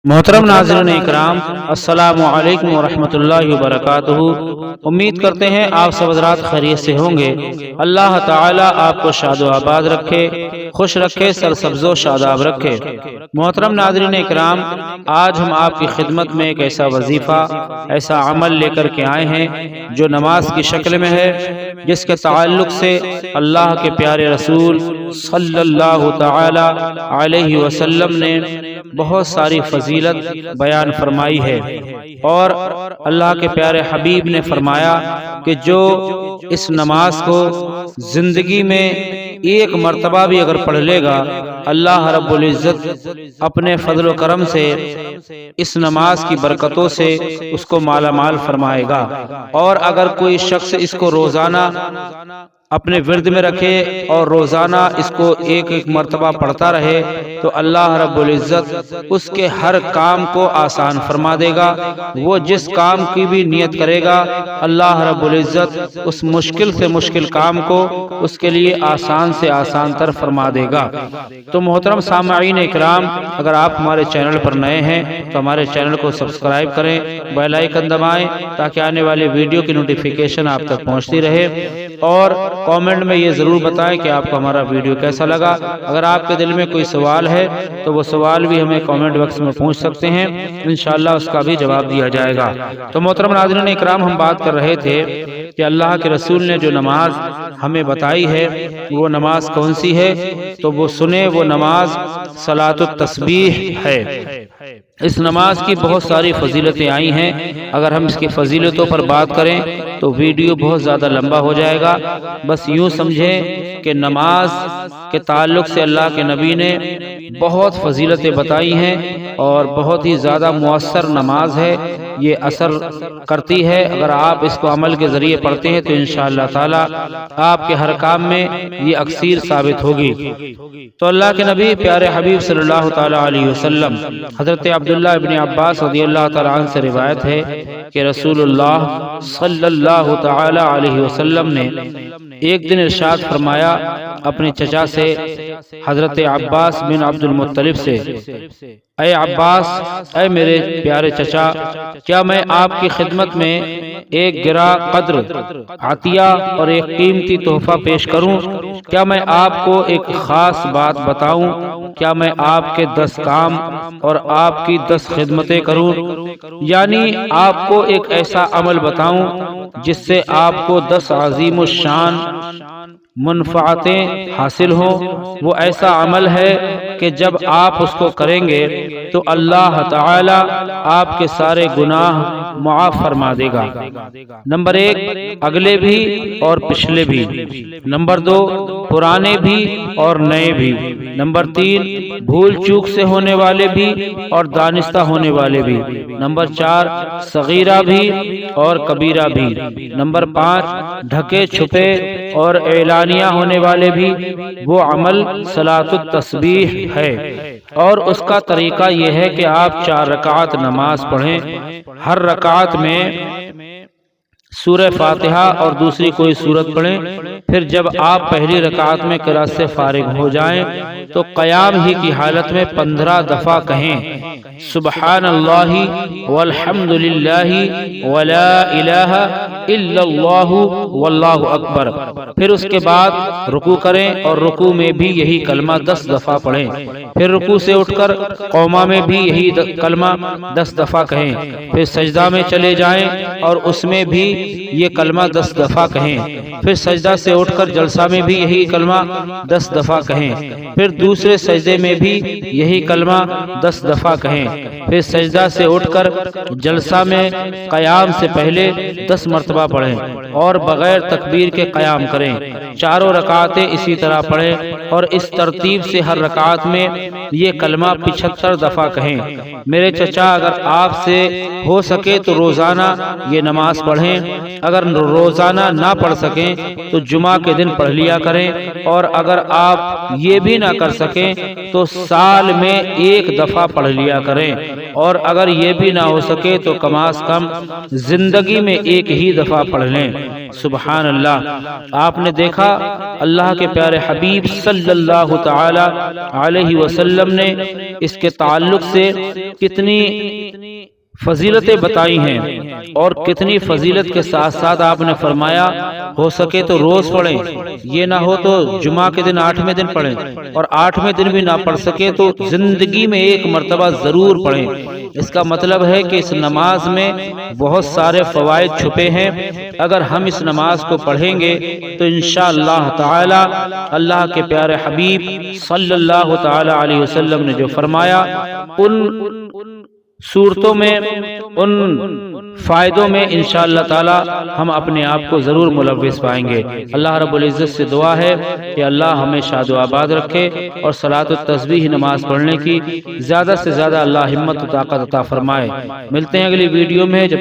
محترم ناظرین اکرام، السلام علیکم ورحمۃ اللہ وبرکاتہ۔ امید کرتے ہیں آپ سب حضرات خیریت سے ہوں گے۔ اللہ تعالی آپ کو شاد و آباد رکھے، خوش رکھے، سرسبز و شاداب رکھے۔ محترم ناظرین اکرام، آج ہم آپ کی خدمت میں ایک ایسا وظیفہ، ایسا عمل لے کر کے آئے ہیں جو نماز کی شکل میں ہے، جس کے تعلق سے اللہ کے پیارے رسول صلی اللہ تعالی علیہ وسلم نے بہت ساری فضیلت بیان فرمائی ہے، اور اللہ کے پیارے حبیب نے فرمایا کہ جو اس نماز کو زندگی میں ایک مرتبہ بھی اگر پڑھ لے گا، اللہ رب العزت اپنے فضل و کرم سے اس نماز کی برکتوں سے اس کو مالا مال فرمائے گا۔ اور اگر کوئی شخص اس کو روزانہ اپنے ورد میں رکھے اور روزانہ اس کو ایک ایک مرتبہ پڑھتا رہے تو اللہ رب العزت اس کے ہر کام کو آسان فرما دے گا۔ وہ جس کام کی بھی نیت کرے گا، اللہ رب العزت اس مشکل سے مشکل کام کو اس کے لیے آسان سے آسان تر فرما دے گا۔ تو محترم سامعین اکرام، اگر آپ ہمارے چینل پر نئے ہیں تو ہمارے چینل کو سبسکرائب کریں، بیل آئیکن دبائیں تاکہ آنے والے ویڈیو کی نوٹیفیکیشن آپ تک پہنچتی رہے، اور کامنٹ میں یہ ضرور بتائیں کہ آپ کو ہمارا ویڈیو کیسا لگا۔ اگر آپ کے دل میں کوئی سوال ہے تو وہ سوال بھی ہمیں کامنٹ باکس میں پوچھ سکتے ہیں، انشاءاللہ اس کا بھی جواب دیا جائے گا۔ تو محترم ناظرین اکرام، ہم بات کر رہے تھے کہ اللہ کے رسول نے جو نماز ہمیں بتائی ہے وہ نماز کون سی ہے، تو وہ سنیں، وہ نماز صلاۃ التسبیح ہے۔ اس نماز کی بہت ساری فضیلتیں آئی ہیں، اگر ہم اس کی فضیلتوں پر بات کریں تو ویڈیو بہت زیادہ لمبا ہو جائے گا۔ بس یوں سمجھیں کہ نماز کے تعلق سے اللہ کے نبی نے بہت فضیلتیں بتائی ہیں، اور بہت ہی زیادہ مؤثر نماز ہے، یہ اثر کرتی ہے۔ اگر آپ اس کو عمل کے ذریعے پڑھتے ہیں تو انشاءاللہ تعالی آپ کے ہر کام میں یہ اکثیر ثابت ہوگی۔ تو اللہ کے نبی پیارے حبیب صلی اللہ تعالی علیہ وسلم، حضرت عبداللہ ابن عباس رضی اللہ تعالی عنہ سے روایت ہے کہ رسول اللہ صلی اللہ تعالی علیہ وسلم نے ایک دن ارشاد فرمایا اپنے چچا سے، حضرت عباس بن عبد المطلب سے، اے عباس، اے میرے پیارے چچا، کیا میں آپ کی خدمت میں ایک گرا قدر عطیہ اور ایک قیمتی تحفہ پیش کروں؟ کیا میں آپ کو ایک خاص بات بتاؤں؟ کیا میں آپ کے 10 کام اور آپ کی 10 خدمتیں کروں؟ یعنی آپ کو ایک ایسا عمل بتاؤں جس سے آپ کو 10 عظیم الشان منفعتیں حاصل ہوں۔ وہ ایسا عمل ہے کہ جب آپ اس کو کریں گے تو اللہ تعالی آپ کے سارے گناہ معاف فرما دے گا۔ نمبر 1، اگلے بھی اور پچھلے بھی۔ نمبر 2، پرانے بھی اور نئے بھی۔ نمبر 3، بھول چوک سے ہونے والے بھی اور دانستہ ہونے والے بھی۔ نمبر 4، صغیرہ بھی اور کبیرہ بھی۔ نمبر 5، ڈھکے چھپے اور اعلانیہ ہونے والے بھی۔ وہ عمل صلاۃ التسبیح ہے، اور اس کا طریقہ یہ ہے کہ آپ 4 رکعت نماز پڑھیں، ہر رکعت میں سورہ فاتحہ اور دوسری کوئی سورت پڑھیں۔ پھر جب آپ پہلی رکعت میں قرات سے فارغ ہو جائیں تو قیام ہی کی حالت میں 15 دفعہ کہیں سبحان اللہ والحمد للہ ولا الہ الا اللہ واللہ اکبر۔ پھر اس کے بعد رکوع کریں اور رکوع میں بھی یہی کلمہ 10 دفعہ پڑھیں۔ پھر رکوع سے اٹھ کر قوما میں بھی یہی کلمہ 10 دفعہ کہیں۔ پھر سجدہ میں چلے جائیں اور اس میں بھی یہ کلمہ 10 دفعہ کہیں۔ پھر سجدہ سے اٹھ کر جلسہ میں بھی یہی کلمہ 10 دفعہ کہیں۔ پھر دوسرے سجدے میں بھی یہی کلمہ 10 دفعہ کہیں۔ پھر سجدہ سے اٹھ کر جلسہ میں قیام سے پہلے 10 مرتبہ پڑھیں اور بغیر تکبیر کے قیام کریں۔ 4 رکعتیں اسی طرح پڑھیں اور اس ترتیب سے ہر رکعت میں یہ کلمہ 75 دفعہ کہیں۔ میرے چچا، اگر آپ سے ہو سکے تو روزانہ یہ نماز پڑھیں، اگر روزانہ نہ پڑھ سکیں تو جمعہ کے دن پڑھ لیا کریں، اور اگر آپ یہ بھی نہ کر سکیں تو سال میں 1 دفعہ پڑھ لیا کریں، اور اگر یہ بھی نہ ہو سکے تو کم از کم زندگی میں 1 ہی دفعہ پڑھ لیں۔ سبحان اللہ۔ آپ نے دیکھا اللہ کے پیارے حبیب صلی اللہ تعالی علیہ وسلم نے اس کے تعلق سے کتنی فضیلتیں بتائی ہیں، اور کتنی فضیلت کے ساتھ ساتھ آپ نے فرمایا ہو سکے تو روز پڑھیں، یہ نہ ہو تو جمعہ کے دن 8ویں دن پڑھیں، اور 8ویں دن بھی نہ پڑھ سکے تو زندگی میں ایک مرتبہ ضرور پڑھیں۔ اس کا مطلب ہے کہ اس نماز میں بہت سارے فوائد چھپے ہیں۔ اگر ہم اس نماز کو پڑھیں گے تو انشاءاللہ تعالی اللہ کے پیارے حبیب صلی اللہ تعالی علیہ وسلم نے جو فرمایا ان صورتوں میں، ان فائدوں میں انشاءاللہ تعالی ہم اپنے آپ کو ضرور ملوث پائیں گے۔ اللہ رب العزت سے دعا ہے کہ اللہ ہمیں شاد و آباد رکھے، اور صلاۃ التسبیح نماز پڑھنے کی زیادہ سے زیادہ اللہ ہمت و طاقت عطا فرمائے۔ ملتے ہیں اگلی ویڈیو میں۔ جب